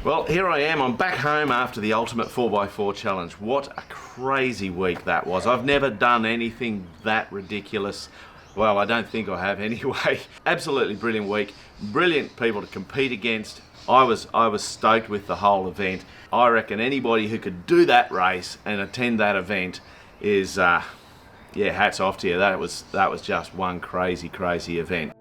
Well, here I am. I'm back home after the Ultimate 4x4 Challenge. What a crazy week that was. I've never done anything that ridiculous. Well, I don't think I have anyway. Absolutely brilliant week. Brilliant people to compete against. I was stoked with the whole event. I reckon anybody who could do that race and attend that event is, yeah, hats off to you. That was just one crazy event.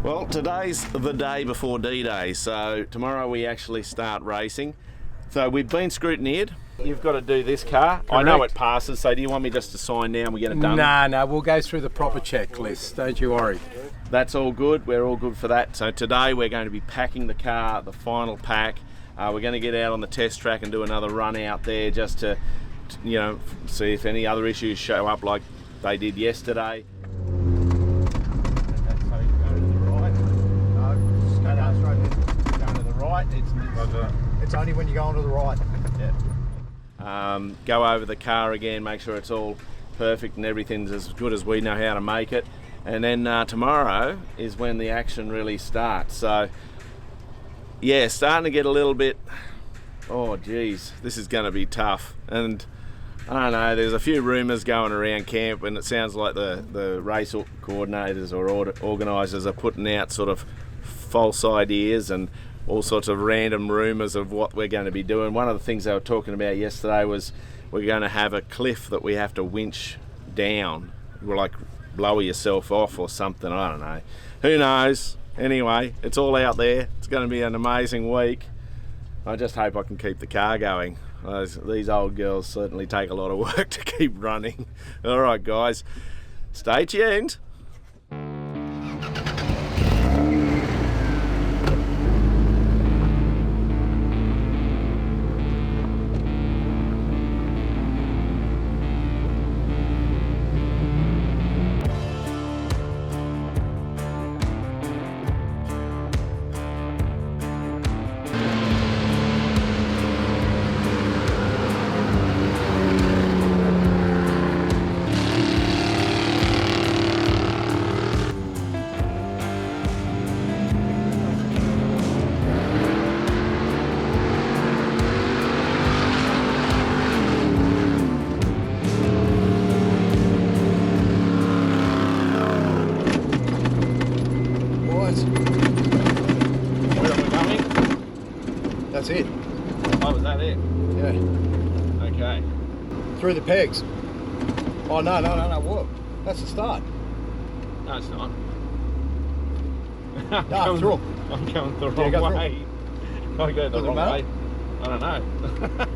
Well, today's the day before D-Day, so tomorrow we actually start racing. So we've been scrutineered. You've got to do this car. Correct. I know it passes, so do you want me just to sign now and we get it done? No, we'll go through the proper checklist, don't you worry. That's all good, we're all good for that. So today we're going to be packing the car, the final pack. We're going to get out on the test track and do another run out there just to you know, see if any other issues show up like they did yesterday. It's only when you go onto the right. Yeah. Go over the car again, make sure it's all perfect and everything's as good as we know how to make it. And then tomorrow is when the action really starts. So, yeah, starting to get a little bit, oh geez, this is going to be tough. And I don't know, there's a few rumours going around camp and it sounds like the race coordinators or organisers are putting out sort of false ideas and all sorts of random rumours of what we're going to be doing. One of the things they were talking about yesterday was we're going to have a cliff that we have to winch down. We're like blow yourself off or something, I don't know. Who knows? Anyway, it's all out there. It's going to be an amazing week. I just hope I can keep the car going. These old girls certainly take a lot of work to keep running. All right, guys, stay tuned. That's it. Oh, was that it? Yeah. Okay. Through the pegs. Oh, no, what? That's the start. No, it's not. No, through. I'm going the wrong way. I go the wrong way. I don't know.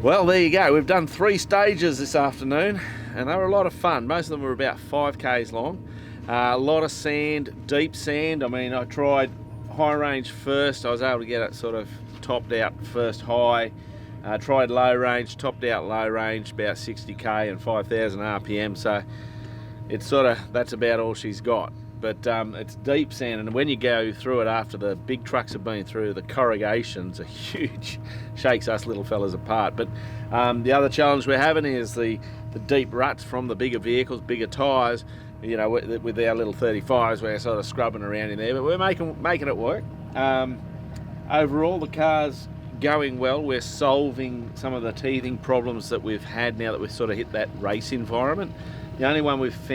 Well, there you go. We've done 3 stages this afternoon, and they were a lot of fun. Most of them were about 5Ks long. A lot of sand, deep sand. I mean, I tried high range first. I was able to get it sort of topped out first high. Tried low range, topped out low range, about 60k and 5,000 RPM. So it's sort of, that's about all she's got. But it's deep sand, and when you go through it after the big trucks have been through, the corrugations are huge. Shakes us little fellas apart. But the other challenge we're having is the deep ruts from the bigger vehicles, bigger tyres. You know, with our little 35s, we're sort of scrubbing around in there, but we're making it work. Overall, the car's going well. We're solving some of the teething problems that we've had now that we've sort of hit that race environment. The only one we've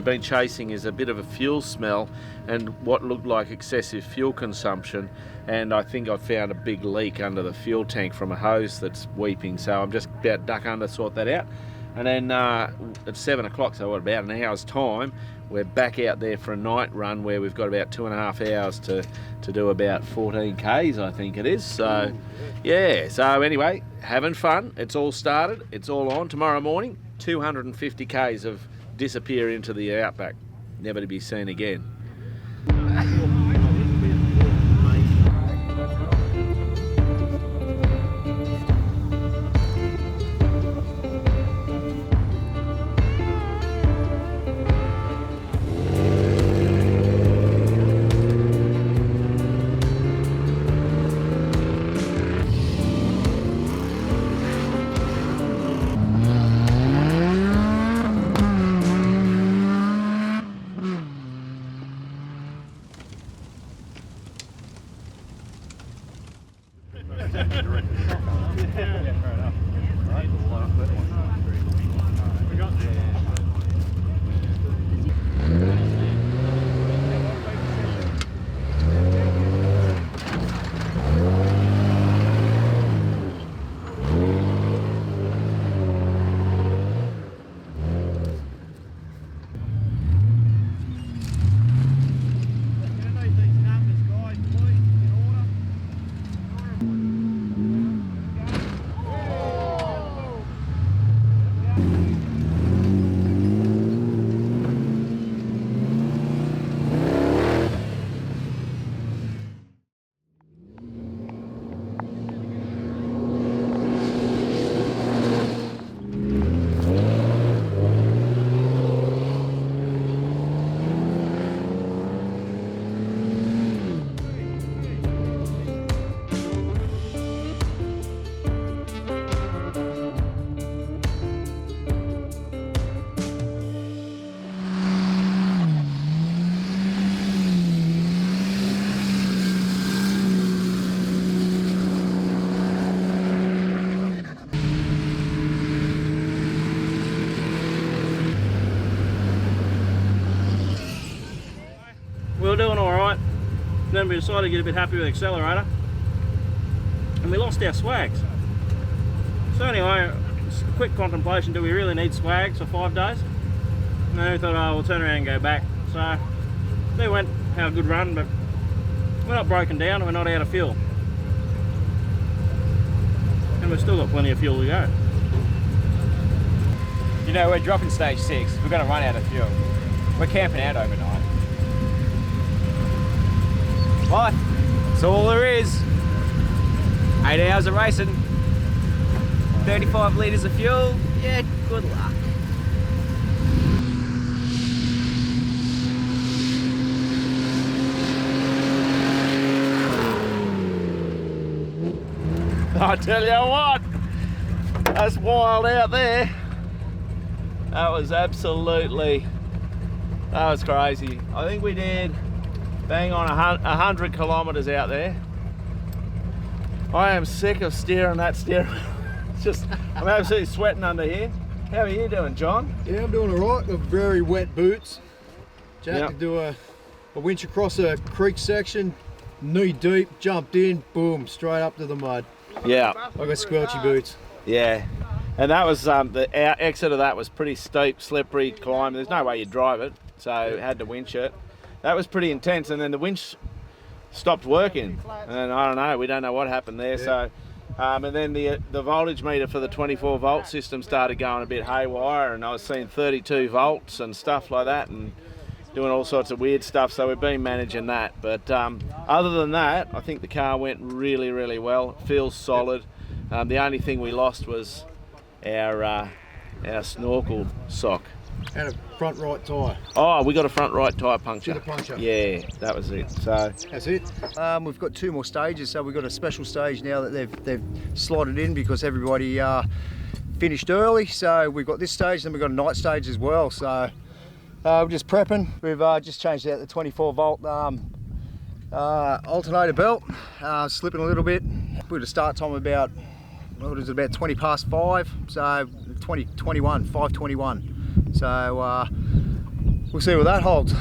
been chasing is a bit of a fuel smell and what looked like excessive fuel consumption. And I think I found a big leak under the fuel tank from a hose that's weeping. So I'm just about to duck under to sort that out. And then at 7 o'clock, so about an hour's time, we're back out there for a night run where we've got about 2.5 hours to do about 14 Ks, I think it is. So, yeah. So anyway, having fun. It's all started. It's all on. Tomorrow morning, 250 Ks of disappear into the outback, never to be seen again. We were doing alright, then we decided to get a bit happy with the accelerator, and we lost our swags. So anyway, just a quick contemplation, do we really need swags for 5 days? And then we thought, oh, we'll turn around and go back. So they went, had a good run, but we're not broken down, we're not out of fuel. And we've still got plenty of fuel to go. You know, we're dropping stage 6, we're going to run out of fuel. We're camping out overnight. What? That's all there is. 8 hours of racing, 35 litres of fuel. Yeah, good luck. I tell you what, that's wild out there. That was absolutely, that was crazy. I think we did bang on 100 kilometres out there. I am sick of steering that steering wheel. It's just, I'm absolutely sweating under here. How are you doing, John? Yeah, I'm doing all right. Got very wet boots. Jack Yep. to do a winch across a creek section, knee deep, jumped in, boom, straight up to the mud. Yeah, I got squelchy boots. yeah. And that was, our exit of that was pretty steep, slippery climb. There's no way you'd drive it, so had to winch it. That was pretty intense, and then the winch stopped working. And I don't know, we don't know what happened there. Yeah. So, and then the voltage meter for the 24 volt system started going a bit haywire, and I was seeing 32 volts and stuff like that, and doing all sorts of weird stuff. So we've been managing that. But other than that, I think the car went really, really well. It feels solid. The only thing we lost was our snorkel sock. And a front right tyre. Oh, we got a front right tyre puncture. Did a puncture. Yeah, that was it. So That's it. We've got 2 more stages, so we've got a special stage now that they've slotted in because everybody finished early. So we've got this stage, then we've got a night stage as well. So we're just prepping. We've just changed out the 24 volt alternator belt, slipping a little bit. We had a start time about, what is it, about 20 past 5, so 5:21. So we'll see where that holds.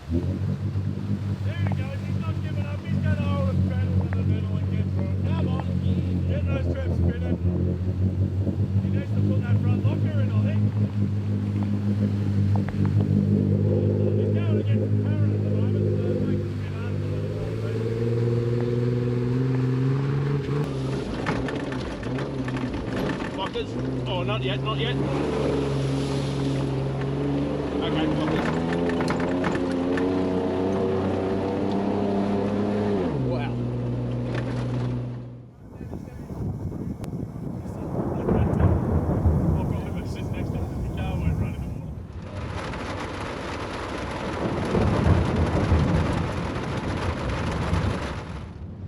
There he goes, he's not giving up, he's going to hold a straddle in the middle and get through it. Come on, get those straps spinning. He needs to put that front locker in, I think. He's going against the current at the moment, so it makes it a bit hard for the lockers. Oh, not yet, not yet. Okay, lockers.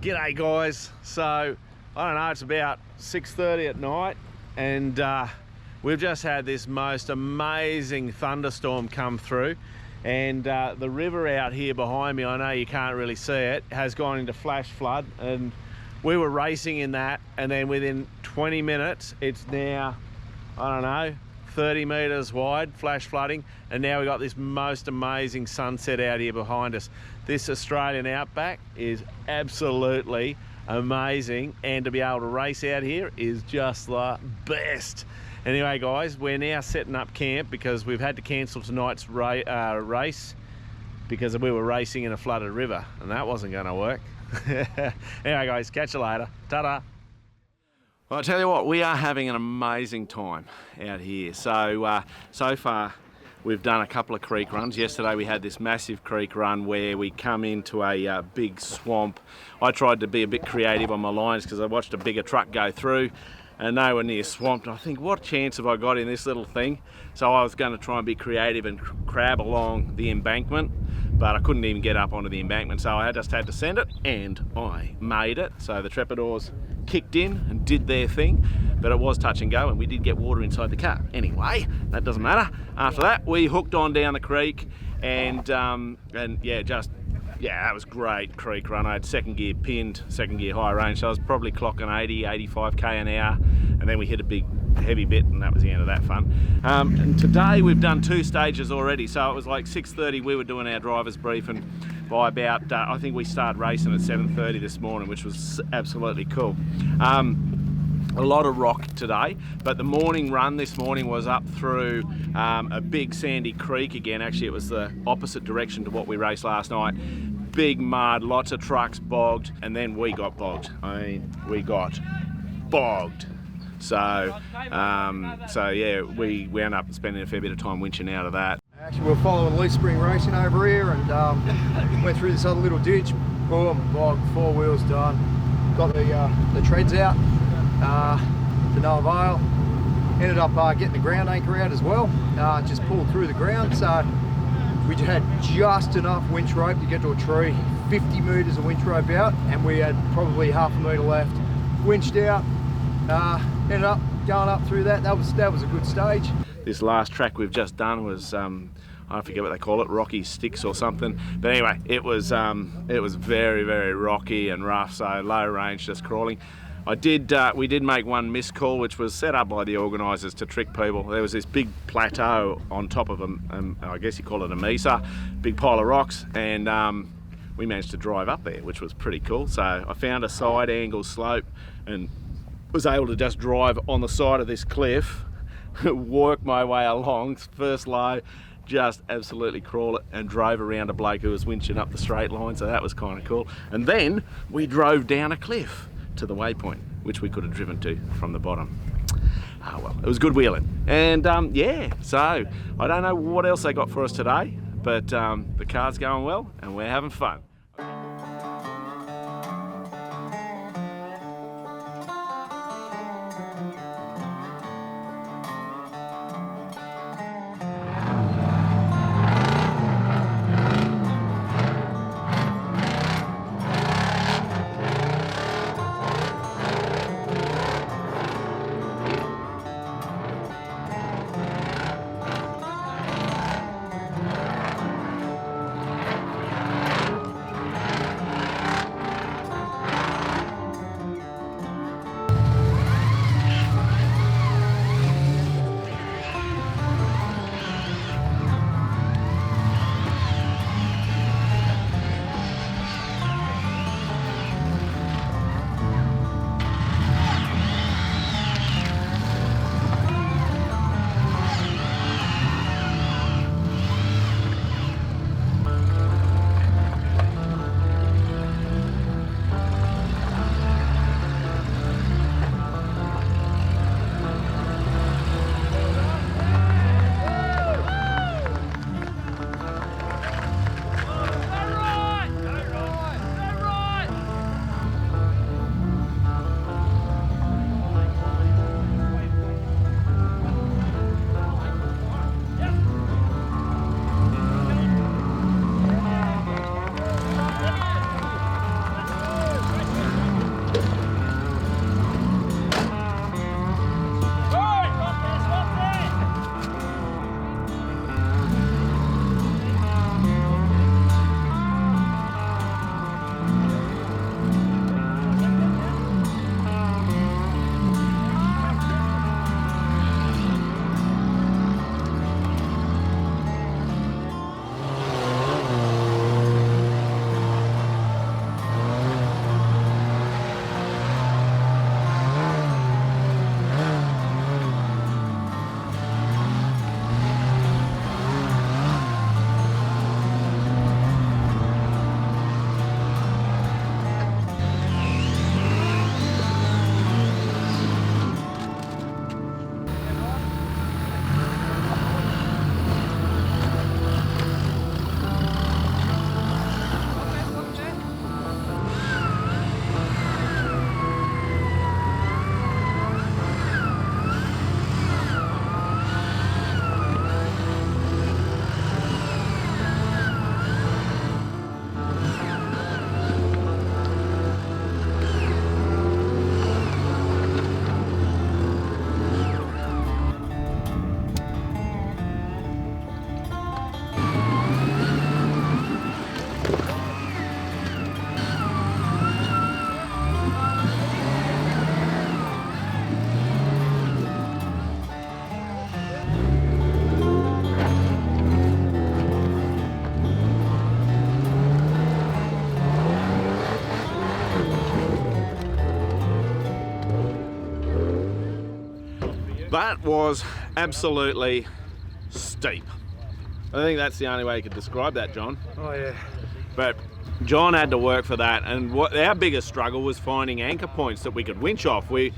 G'day guys, so I don't know, it's about 6:30 at night and we've just had this most amazing thunderstorm come through, and the river out here behind me, I know you can't really see it, has gone into flash flood, and we were racing in that, and then within 20 minutes it's now, I don't know, 30 meters wide, flash flooding, and now we've got this most amazing sunset out here behind us. This Australian Outback is absolutely amazing, and to be able to race out here is just the best. Anyway guys, we're now setting up camp because we've had to cancel tonight's race because we were racing in a flooded river, and that wasn't going to work. Anyway guys, catch you later. Ta-da. Well, I tell you what, we are having an amazing time out here. So, so far we've done a couple of creek runs. Yesterday we had this massive creek run where we come into a big swamp. I tried to be a bit creative on my lines because I watched a bigger truck go through and they were near swamped. I think, what chance have I got in this little thing? So I was going to try and be creative and crab along the embankment, but I couldn't even get up onto the embankment, so I just had to send it, and I made it. So the Trepadors kicked in and did their thing, but it was touch and go, and we did get water inside the car. Anyway, that doesn't matter. After that, we hooked on down the creek, and yeah, that was great creek run. I had second gear pinned, second gear high range, so I was probably clocking 80, 85k an hour, and then we hit a big heavy bit, and that was the end of that fun. And today we've done 2 stages already, so it was like 6:30 we were doing our driver's brief, and by about I think we started racing at 7:30 this morning, which was absolutely cool. A lot of rock today, but the morning run this morning was up through a big sandy creek again. Actually, it was the opposite direction to what we raced last night. Big mud, lots of trucks bogged, and then we got bogged. I mean, we got bogged. So, so yeah, we ended up spending a fair bit of time winching out of that. Actually, we're following Leaf Spring Racing over here, and went through this other little ditch. Boom, bogged, 4 wheels done. Got the treads out to no avail. Ended up getting the ground anchor out as well. Just pulled through the ground, so we had just enough winch rope to get to a tree. 50 metres of winch rope out, and we had probably half a metre left. Winched out. Ended up going up through that. That was a good stage. This last track we've just done was I forget what they call it, rocky sticks or something. But anyway, it was very, very rocky and rough, so low range, just crawling. We did make one missed call, which was set up by the organisers to trick people. There was this big plateau on top of I guess you call it a mesa, big pile of rocks, and we managed to drive up there, which was pretty cool. So I found a side angle slope and was able to just drive on the side of this cliff, work my way along, first low, just absolutely crawl it, and drove around a bloke who was winching up the straight line, so that was kind of cool. And then we drove down a cliff to the waypoint, which we could have driven to from the bottom. Oh well, it was good wheeling. And yeah, so I don't know what else they got for us today, but the car's going well and we're having fun. That was absolutely steep. I think that's the only way you could describe that, John. Oh yeah. But John had to work for that, and what our biggest struggle was finding anchor points that we could winch off. We'd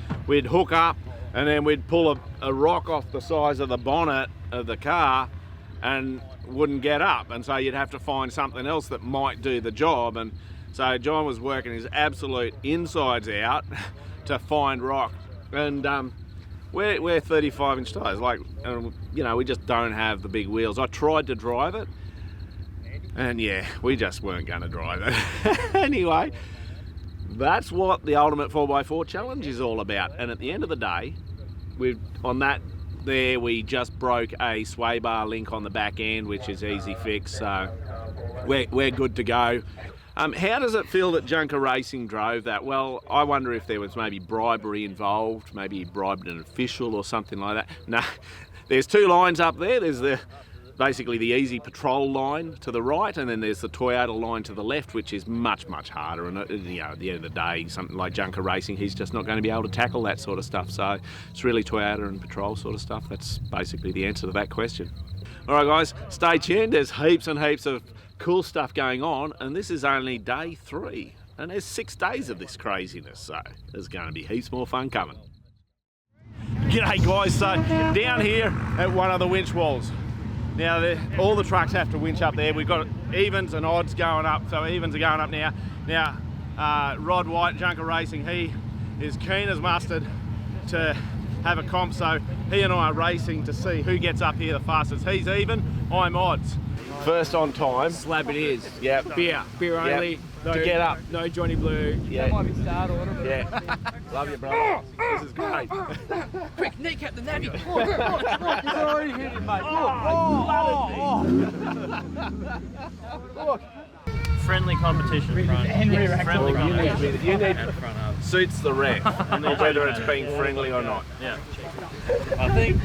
hook up and then we'd pull a rock off the size of the bonnet of the car and wouldn't get up, and so you'd have to find something else that might do the job. And so John was working his absolute insides out to find rock, and we're 35-inch tyres, like, you know, we just don't have the big wheels. I tried to drive it, and yeah, we just weren't going to drive it. Anyway, that's what the Ultimate 4x4 Challenge is all about. And at the end of the day, we just broke a sway bar link on the back end, which is easy fix, so we're good to go. How does it feel that Junker Racing drove that? Well, I wonder if there was maybe bribery involved, maybe he bribed an official or something like that. No, there's two lines up there. There's basically the easy patrol line to the right, and then there's the Toyota line to the left, which is much, much harder. And you know, at the end of the day, something like Junker Racing, he's just not going to be able to tackle that sort of stuff. So it's really Toyota and patrol sort of stuff. That's basically the answer to that question. All right, guys, stay tuned. There's heaps and heaps of cool stuff going on, and this is only day 3, and there's 6 days of this craziness, so there's going to be heaps more fun coming. G'day guys, so down here at one of the winch walls. Now all the trucks have to winch up there. We've got evens and odds going up, so evens are going up now. Now Rod White, Junker Racing, he is keen as mustard to have a comp, so he and I are racing to see who gets up here the fastest. He's even, I'm odds. First on time. Slab it is. Yep. Beer only. Yep. No, to get up. No Johnny Blue. Yeah. That might be start order. Yeah. Love you, brother. This is great. Quick, kneecap the navvy. He's already hit him, mate. Look. Friendly competition, front. Henry Friendly competition. You need And front up. suits the ref, whether it's being friendly or not. Yeah. I think.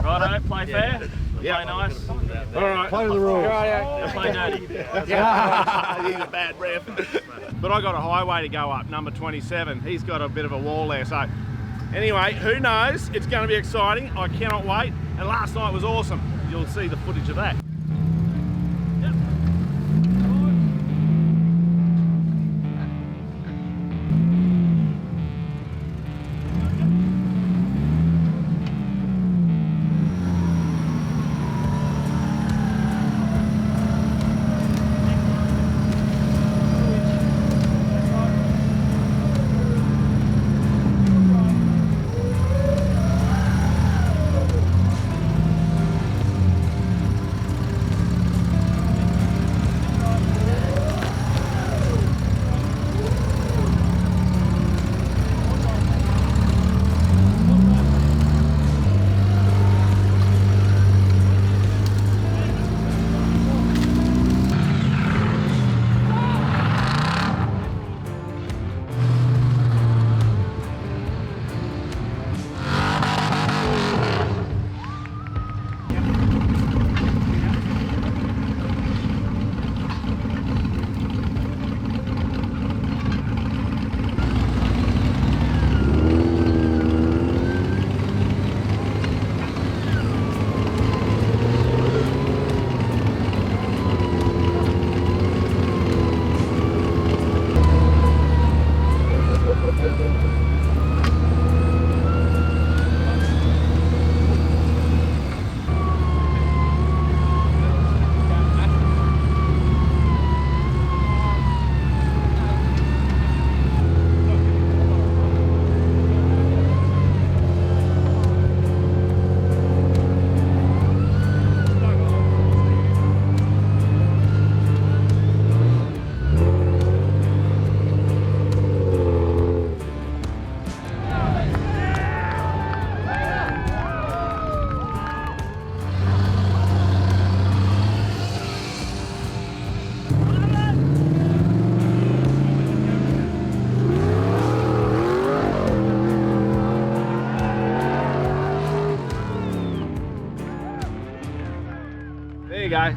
Righto, play fair. Yeah. Play nice. All right. Play the rules. Play dirty. He's a bad ref. But I got a highway to go up, number 27. He's got a bit of a wall there. So anyway, who knows? It's going to be exciting. I cannot wait. And last night was awesome. You'll see the footage of that.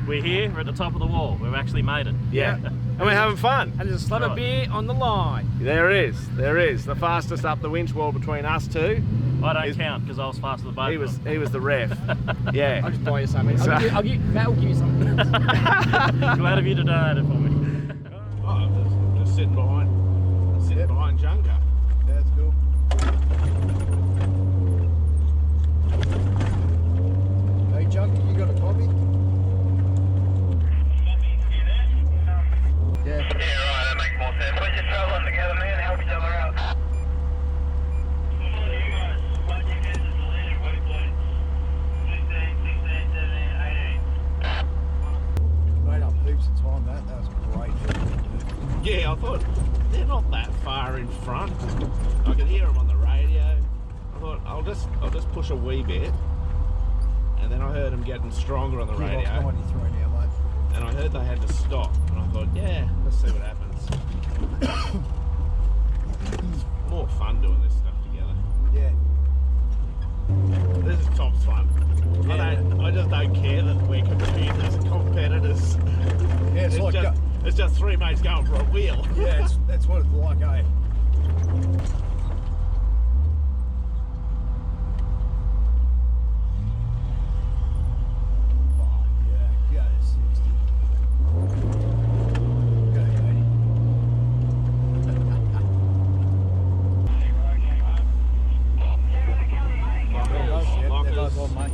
We're here, we're at the top of the wall. We've actually made it. Yeah. And we're having fun. And there's a slab of beer on the line. There is. The fastest up the winch wall between us two. I don't count because I was faster than both He of them. was the ref. Yeah. I'll just buy you something. Matt will give you something. Glad of you to donate it for me. Oh, just sitting behind Junker. That's cool. Hey Junkie, you got a copy? Yeah. Yeah, right, that makes more sense. Put your travel on together, man, help each other out. Made up heaps of time, that was great. Yeah, I thought they're not that far in front. I could hear them on the radio. I thought I'll just push a wee bit, and then I heard them getting stronger on the radio. You're off 93 now, mate. And I heard they had to stop, and I thought, yeah, let's see what happens. It's more fun doing this stuff together. Yeah. This is top fun. I just don't care that we're competitors. Yeah, It's just three mates going for a wheel. yeah, that's what it's like, eh? Oh, yeah, go to 60. Go to 80. Lockers. They're both on, mate.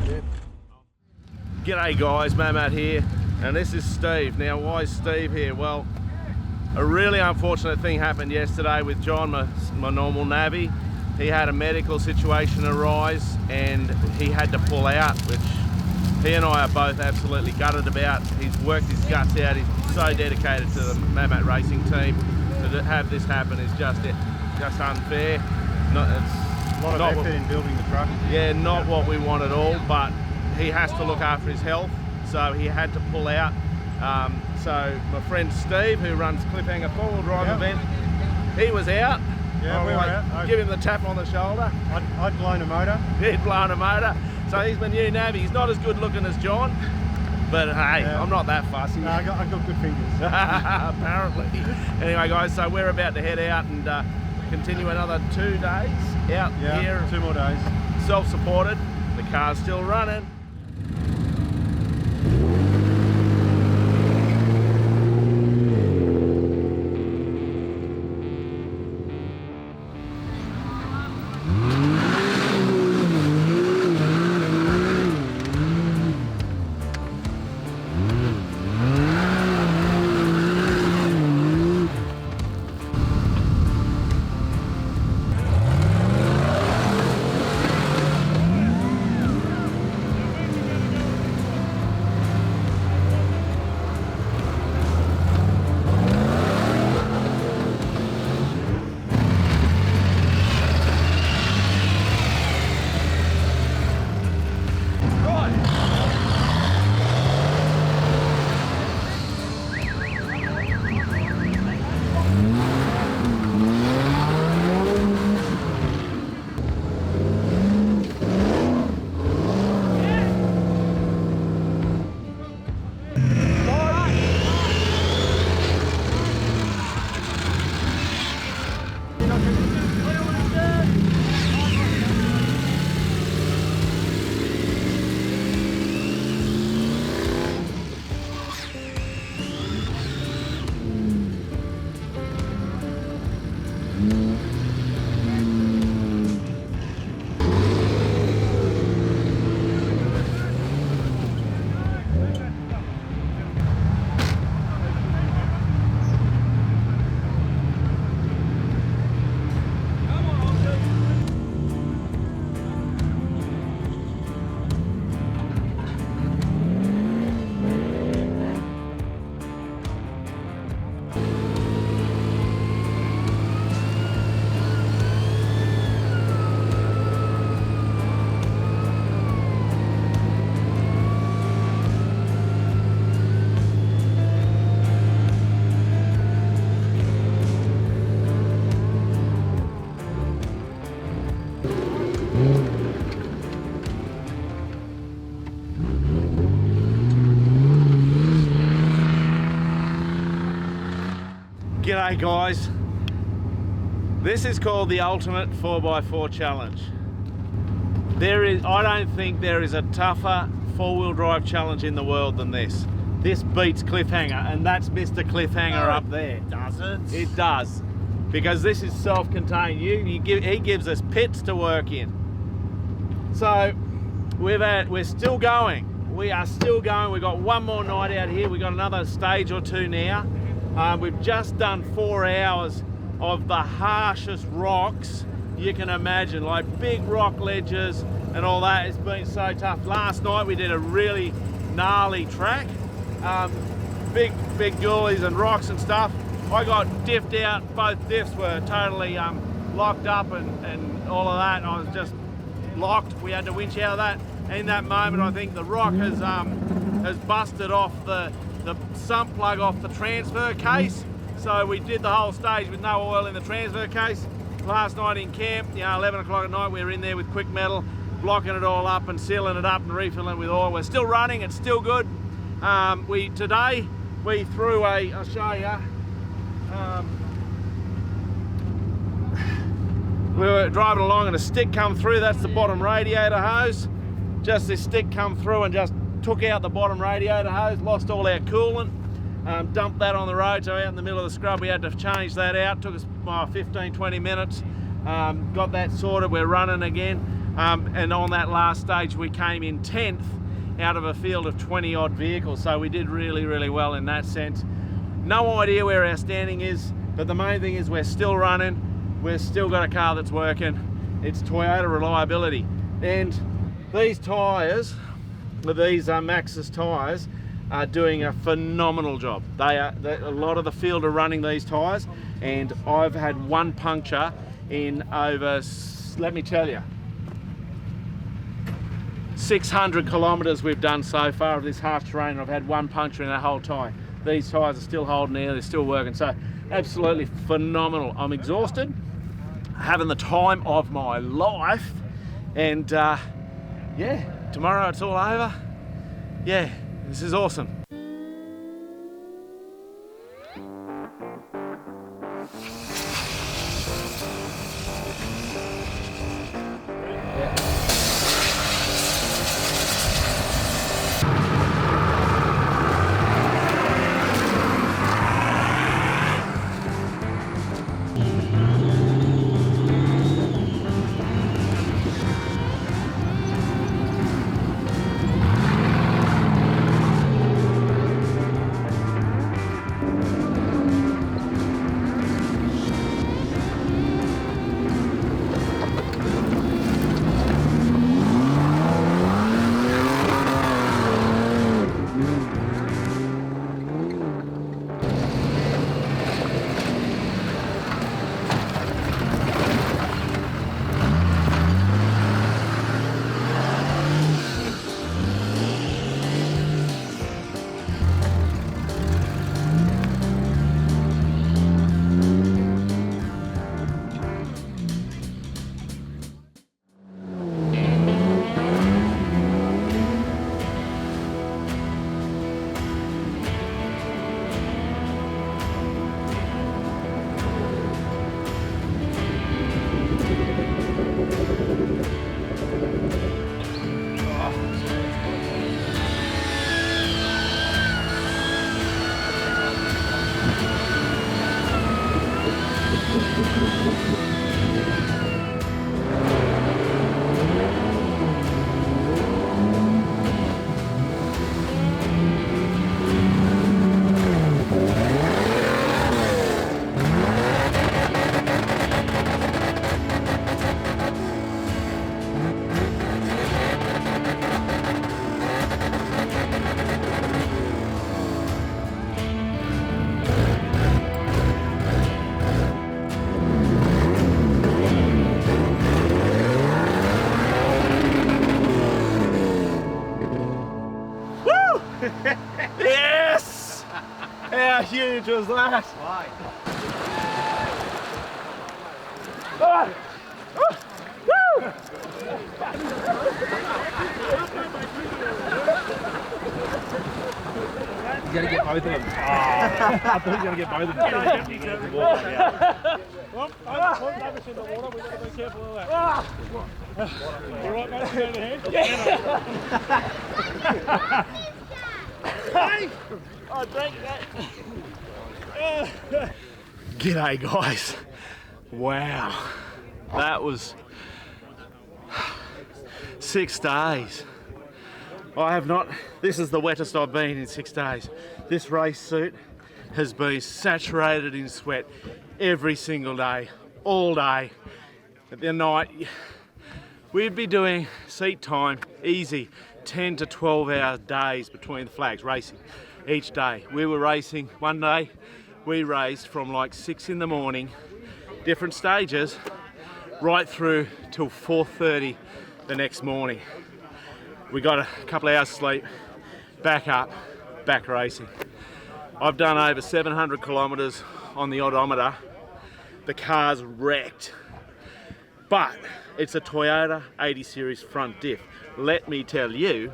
Yep. G'day guys, Matt here, and this is Steve. Now, why is Steve here? Well, a really unfortunate thing happened yesterday with John, my normal navvy. He had a medical situation arise and he had to pull out, which he and I are both absolutely gutted about. He's worked his guts out. He's so dedicated to the Matt racing team. To have this happen is just unfair. A lot of effort in building the truck. Yeah, not what we want at all, but he has to look after his health, so he had to pull out. So my friend Steve, who runs Cliffhanger 4-wheel drive event, he was out. Yeah, we were out. Give him the tap on the shoulder. I'd blown a motor. He'd blown a motor. So he's my new navvy. He's not as good looking as John, but hey, Yeah. I'm not that fussy. No, I got good fingers. Apparently. Anyway guys, so we're about to head out and continue another 2 days out here. 2 more days. Self-supported. The car's still running. G'day guys. This is called the Ultimate 4x4 Challenge. I don't think there is a tougher four-wheel drive challenge in the world than this. This beats Cliffhanger, and that's Mr. Cliffhanger up there. Doesn't. It does, because this is self-contained. He gives us pits to work in. So we're still going. We are still going. We've got one more night out here. We've got another stage or two now. We've just done 4 hours of the harshest rocks you can imagine, like big rock ledges and all that. It's been so tough. Last night we did a really gnarly track, big gullies and rocks and stuff. I got diffed out. Both diffs were totally locked up and all of that. I was just locked. We had to winch out of that. And in that moment, I think the rock has busted off the sump plug off the transfer case. So we did the whole stage with no oil in the transfer case. Last night in camp, 11 o'clock at night, we were in there with quick metal, blocking it all up and sealing it up and refilling it with oil. We're still running, it's still good. Today we threw I'll show you. We were driving along and a stick come through. That's the bottom radiator hose. Just this stick come through and just took out the bottom radiator hose, lost all our coolant. Dumped that on the road, so out in the middle of the scrub we had to change that out. Took us 15-20 minutes. Got that sorted, we're running again. And on that last stage we came in 10th out of a field of 20 odd vehicles, so we did really well in that sense. No idea where our standing is, but the main thing is we're still running. We've still got a car that's working. It's Toyota reliability. And these tyres, these Maxxis tyres, are doing a phenomenal job. A lot of the field are running these tyres, and I've had one puncture in over, let me tell you, 600 kilometres we've done so far of this harsh terrain. I've had one puncture in that whole tyre. These tyres are still holding air, they're still working, so absolutely phenomenal. I'm exhausted, having the time of my life, and yeah, tomorrow it's all over. Yeah. This is awesome. Yes! How huge was that? Right. Oh! Woo! You gotta get both of them. Oh, I thought you were going to get both of them. Well, I've never seen the water. We've got to be careful of that. You all right, mate? You know the hand? Hey! Oh, thank you. G'day guys. Wow. That was 6 days. I have not, this is the wettest I've been in 6 days. This race suit has been saturated in sweat every single day, all day. At the night, we'd be doing seat time, easy, 10 to 12 hour days between the flags, racing each day. We were racing, one day we raced from like 6 in the morning, different stages, right through till 4:30 the next morning. We got a couple of hours sleep, back up, back racing. I've done over 700 kilometers on the odometer. The car's wrecked, but it's a Toyota 80 series front diff. Let me tell you,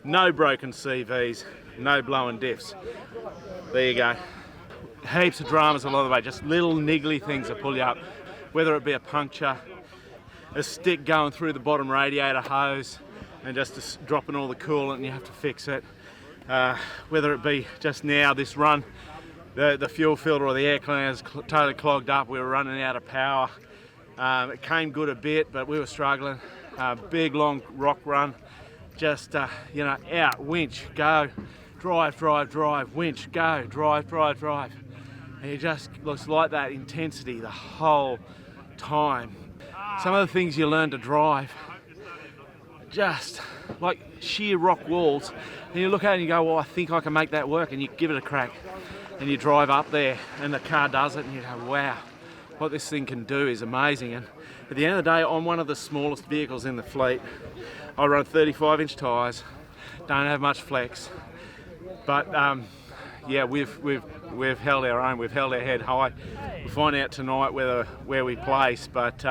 no broken CVs, no blowing diffs. There you go. Heaps of dramas along the way, just little niggly things that pull you up, whether it be a puncture, a stick going through the bottom radiator hose and just dropping all the coolant and you have to fix it. Whether it be just now, this run, the fuel filter or the air cleaner is totally clogged up. We were running out of power. It came good a bit, but we were struggling. Big long rock run, just you know, out, winch, go, drive, drive, drive, winch, go, drive, drive, drive. And it just looks like that intensity the whole time. Some of the things you learn to drive, just like sheer rock walls, and you look at it and you go, well, I think I can make that work, and you give it a crack and you drive up there and the car does it and you go, wow, what this thing can do is amazing. And at the end of the day, I'm one of the smallest vehicles in the fleet. I run 35-inch tyres, don't have much flex, but yeah, we've held our own, we've held our head high. We'll find out tonight where we place, but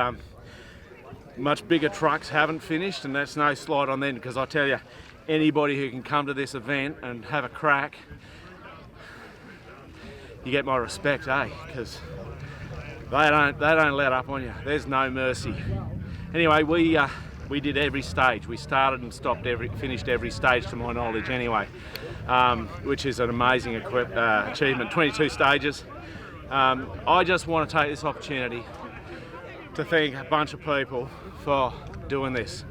much bigger trucks haven't finished, and that's no slight on them, because I tell you, anybody who can come to this event and have a crack, you get my respect, eh? Because they don't let up on you. There's no mercy. Anyway, we did every stage. We started and stopped finished every stage to my knowledge anyway, which is an amazing achievement. 22 stages. I just want to take this opportunity to thank a bunch of people for doing this.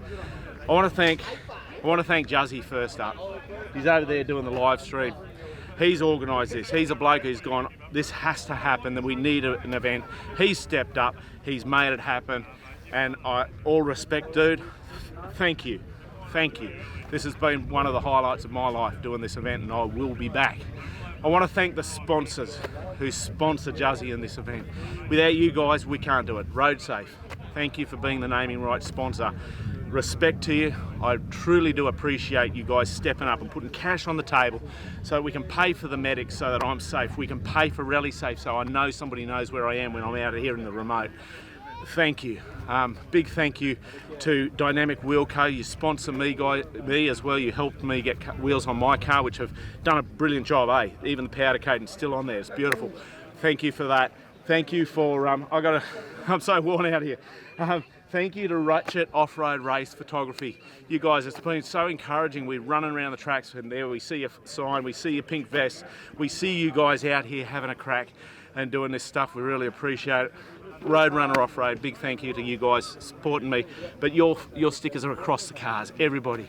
I want to thank Juzzy first up. He's over there doing the live stream. He's organised this. He's a bloke who's gone, this has to happen, that we need an event. He's stepped up, he's made it happen, and all respect, dude, thank you. Thank you. This has been one of the highlights of my life, doing this event, and I will be back. I want to thank the sponsors who sponsor Juzzy in this event. Without you guys, we can't do it. Road Safe, thank you for being the naming rights sponsor. Respect to you. I truly do appreciate you guys stepping up and putting cash on the table so we can pay for the medics so that I'm safe. We can pay for Rally Safe so I know somebody knows where I am when I'm out here in the remote. Thank you. Big thank you to Dynamic Wheel Co. You sponsor me as well. You helped me get wheels on my car, which have done a brilliant job, eh? Even the powder coating's still on there. It's beautiful. Thank you for that. Thank you for, I'm so worn out here. Thank you to Ratchet Off-Road Race Photography. You guys, it's been so encouraging. We're running around the tracks and there we see your sign, we see your pink vest, we see you guys out here having a crack and doing this stuff. We really appreciate it. Roadrunner Off-Road, big thank you to you guys supporting me. But your stickers are across the cars, everybody.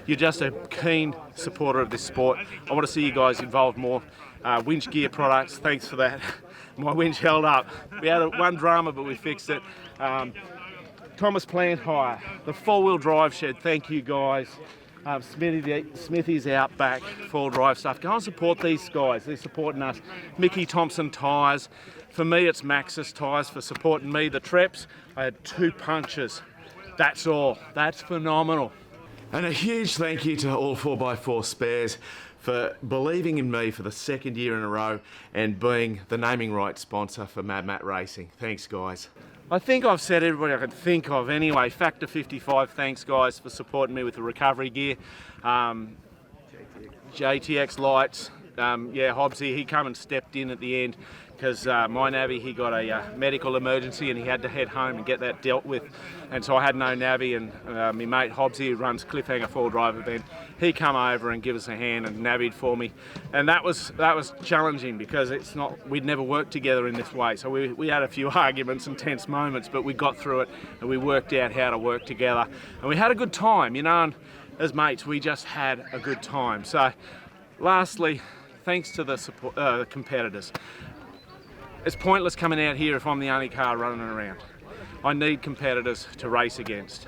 You're just a keen supporter of this sport. I want to see you guys involved more. Winch gear products, thanks for that. My winch held up. We had one drama, but we fixed it. Thomas Plant Hire, the four-wheel drive shed, thank you guys. Smithy's Outback, four-wheel drive stuff. Go and support these guys, they're supporting us. Mickey Thompson Tyres. For me, it's Maxxis Tyres for supporting me. The Treps, I had 2 punches. That's all. That's phenomenal. And a huge thank you to all 4x4 Spares for believing in me for the 2nd year in a row and being the naming rights sponsor for Mad Matt Racing. Thanks, guys. I think I've said everybody I could think of anyway. Factor 55, thanks guys for supporting me with the recovery gear. JTX lights, yeah, Hobbsy, he come and stepped in at the end because my navvy, he got a medical emergency and he had to head home and get that dealt with. And so I had no navvy, and my mate Hobbsy, who runs Cliffhanger 4-drive event, he come over and give us a hand and navied for me. And that was challenging because we'd never worked together in this way. So we had a few arguments and tense moments, but we got through it and we worked out how to work together. And we had a good time, you know, and as mates, we just had a good time. So lastly, thanks to the competitors. It's pointless coming out here if I'm the only car running around. I need competitors to race against.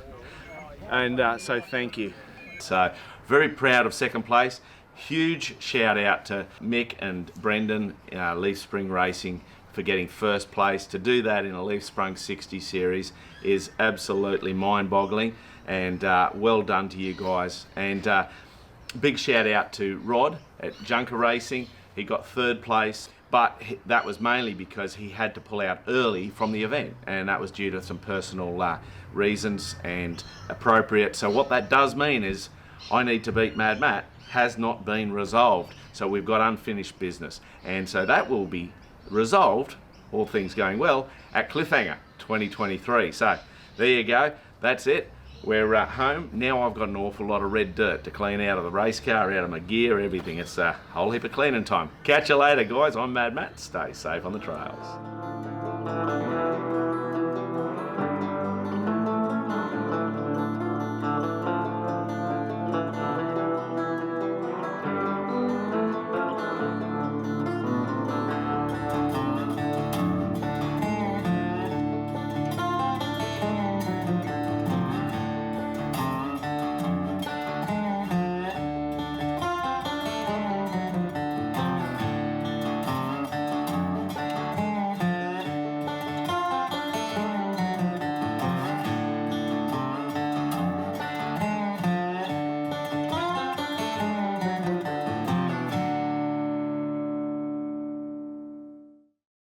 And so thank you. So very proud of second place. Huge shout out to Mick and Brendan, Leaf Spring Racing, for getting first place. To do that in a Leaf Sprung 60 series is absolutely mind-boggling, and well done to you guys. And big shout out to Rod at Junker Racing. He got third place, but that was mainly because he had to pull out early from the event, and that was due to some personal reasons and appropriate. So what that does mean is I need to beat Mad Matt has not been resolved. So we've got unfinished business, and so that will be resolved, all things going well, at Cliffhanger 2023. So there you go, that's it. We're home. Now I've got an awful lot of red dirt to clean out of the race car, out of my gear, everything. It's a whole heap of cleaning time. Catch you later, guys. I'm Mad Matt. Stay safe on the trails.